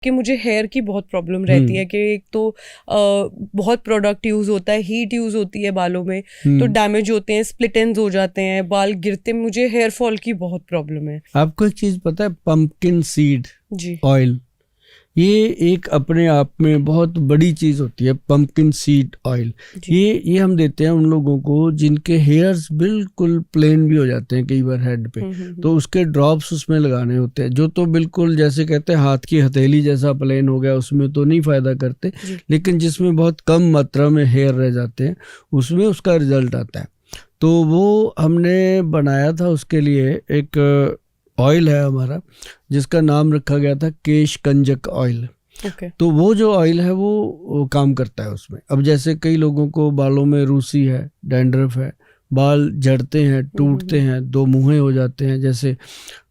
कि मुझे हेयर की बहुत प्रॉब्लम रहती है कि एक तो बहुत प्रोडक्ट यूज़ होता है, हीट यूज़ होती है बालों में, तो डैमेज होते हैं, स्प्लिट एंड्स हो जाते हैं, बाल गिरते, मुझे हेयर फॉल की बहुत प्रॉब्लम है। आपको एक चीज पता है, पंपकिन सीड जी ऑयल, ये एक अपने आप में बहुत बड़ी चीज होती है। पंपकिन सीड ऑयल ये हम देते हैं उन लोगों को जिनके हेयर्स बिल्कुल प्लेन भी हो जाते हैं कई बार हेड पे, तो उसके ड्रॉप्स उसमें लगाने होते हैं। जो तो बिल्कुल जैसे कहते हैं हाथ की हथेली जैसा प्लेन हो गया, उसमें तो नहीं फायदा करते, लेकिन जिसमें बहुत कम मात्रा में हेयर रह जाते हैं उसमें उसका रिजल्ट आता है। तो वो हमने बनाया था, उसके लिए एक ऑयल है हमारा जिसका नाम रखा गया था केशकंजक ऑयल। तो वो जो ऑयल है वो काम करता है उसमें। अब जैसे कई लोगों को बालों में रूसी है, डैंड्रफ है, बाल झड़ते हैं, टूटते हैं, दो मुँहे हो जाते हैं। जैसे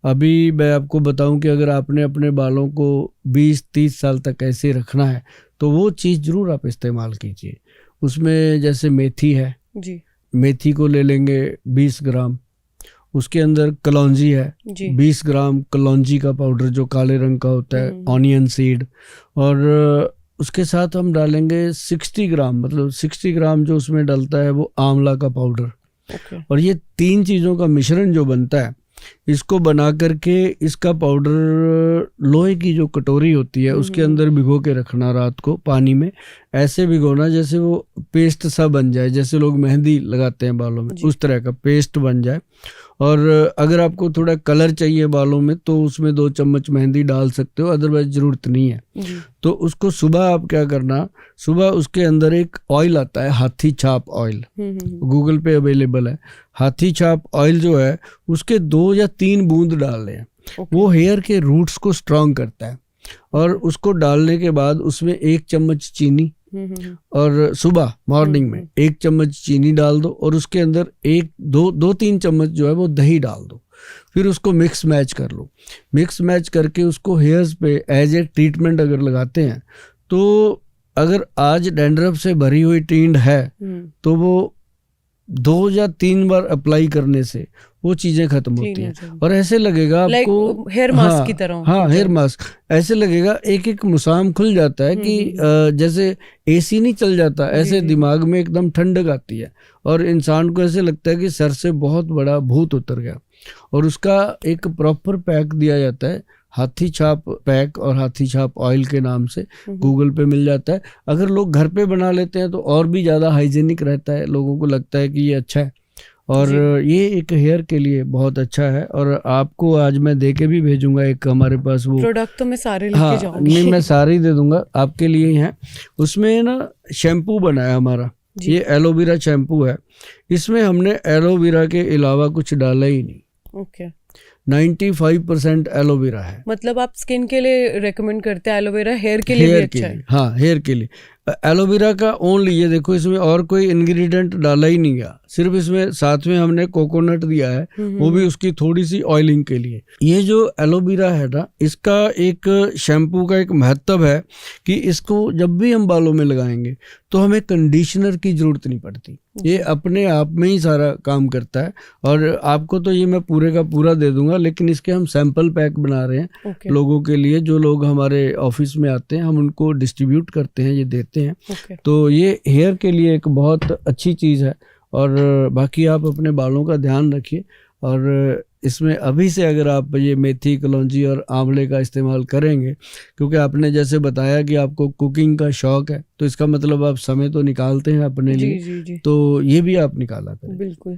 अभी मैं आपको बताऊं कि अगर आपने अपने बालों को 20-30 साल तक ऐसे रखना है तो वो चीज़ जरूर आप इस्तेमाल कीजिए। उसमें जैसे मेथी है जी, मेथी को ले लेंगे 20 ग्राम, उसके अंदर कलौंजी है 20 ग्राम, कलौंजी का पाउडर जो काले रंग का होता है, ऑनियन सीड, और उसके साथ हम डालेंगे 60 ग्राम, मतलब 60 ग्राम जो उसमें डलता है वो आंवला का पाउडर। और ये 3 चीज़ों का मिश्रण जो बनता है, इसको बना करके इसका पाउडर लोहे की जो कटोरी होती है उसके अंदर भिगो के रखना रात को पानी में, ऐसे भिगोना जैसे वो पेस्ट सा बन जाए, जैसे लोग मेहंदी लगाते हैं बालों में उस तरह का पेस्ट बन जाए। और अगर आपको थोड़ा कलर चाहिए बालों में तो उसमें 2 चम्मच मेहंदी डाल सकते हो, अदरवाइज जरूरत नहीं है। तो उसको सुबह आप क्या करना, सुबह उसके अंदर एक ऑयल आता है हाथी छाप ऑयल, गूगल पे अवेलेबल है। हाथी छाप ऑयल जो है उसके 2 या 3 बूंद डालने हैं। वो हेयर के रूट्स को स्ट्रांग करता है। और उसको डालने के बाद उसमें 1 चम्मच चीनी, और सुबह मॉर्निंग में 1 चम्मच चीनी डाल दो, और उसके अंदर 2-3 चम्मच जो है वो दही डाल दो। फिर उसको मिक्स मैच कर लो। मिक्स मैच करके उसको हेयर्स पे एज ए ट्रीटमेंट अगर लगाते हैं, तो अगर आज डैंड्रफ से भरी हुई टींड है तो वो 2 या 3 बार अप्लाई करने से वो चीजें खत्म होती हैं। और ऐसे लगेगा आपको हेयर मास्क की तरह। हाँ, हेयर मास्क ऐसे लगेगा, एक मुसाम खुल जाता है कि जैसे एसी नहीं चल जाता, ऐसे दिमाग में एकदम ठंडक आती है और इंसान को ऐसे लगता है कि सर से बहुत बड़ा भूत उतर गया। और उसका एक प्रॉपर पैक दिया जाता है, हाथी छाप पैक और हाथी छाप ऑयल के नाम से, गूगल पे मिल जाता है। अगर लोग घर पे बना लेते हैं तो और भी ज़्यादा हाइजीनिक रहता है, लोगों को लगता है कि ये अच्छा है, और ये एक हेयर के लिए बहुत अच्छा है। और आपको आज मैं दे के भी भेजूंगा एक, हमारे पास वो प्रोडक्ट तो मैं सारे लेके जाऊंगी। नहीं, मैं सारे ही दे दूंगा आपके लिए ही हैं। उसमें ना शैम्पू बनाया हमारा, ये एलोवेरा शैम्पू है। इसमें हमने एलोवेरा के अलावा कुछ डाला ही नहीं। 95% एलोवेरा है। मतलब आप स्किन के लिए रेकमेंड करते हैं एलोवेरा, हेयर के लिए भी अच्छा है? हाँ, हेयर के लिए एलोवेरा का ओनली, ये देखो इसमें और कोई इंग्रेडिएंट डाला ही नहीं गया, सिर्फ इसमें साथ में हमने कोकोनट दिया है, वो भी उसकी थोड़ी सी ऑयलिंग के लिए। ये जो एलोवेरा है ना, इसका एक शैम्पू का एक महत्व है कि इसको जब भी हम बालों में लगाएंगे तो हमें कंडीशनर की जरूरत नहीं पड़ती, ये अपने आप में ही सारा काम करता है। और आपको तो ये मैं पूरे का पूरा दे दूंगा, लेकिन इसके हम सैंपल पैक बना रहे हैं लोगों के लिए, जो लोग हमारे ऑफिस में आते हैं हम उनको डिस्ट्रीब्यूट करते हैं, ये देते हैं। तो ये हेयर के लिए एक बहुत अच्छी चीज़ है। और बाकी आप अपने बालों का ध्यान रखिए, और इसमें अभी से अगर आप ये मेथी, कलौंजी और आंवले का इस्तेमाल करेंगे, क्योंकि आपने जैसे बताया कि आपको कुकिंग का शौक है, तो इसका मतलब आप समय तो निकालते हैं अपने लिए, तो ये भी आप निकाला करें। बिल्कुल।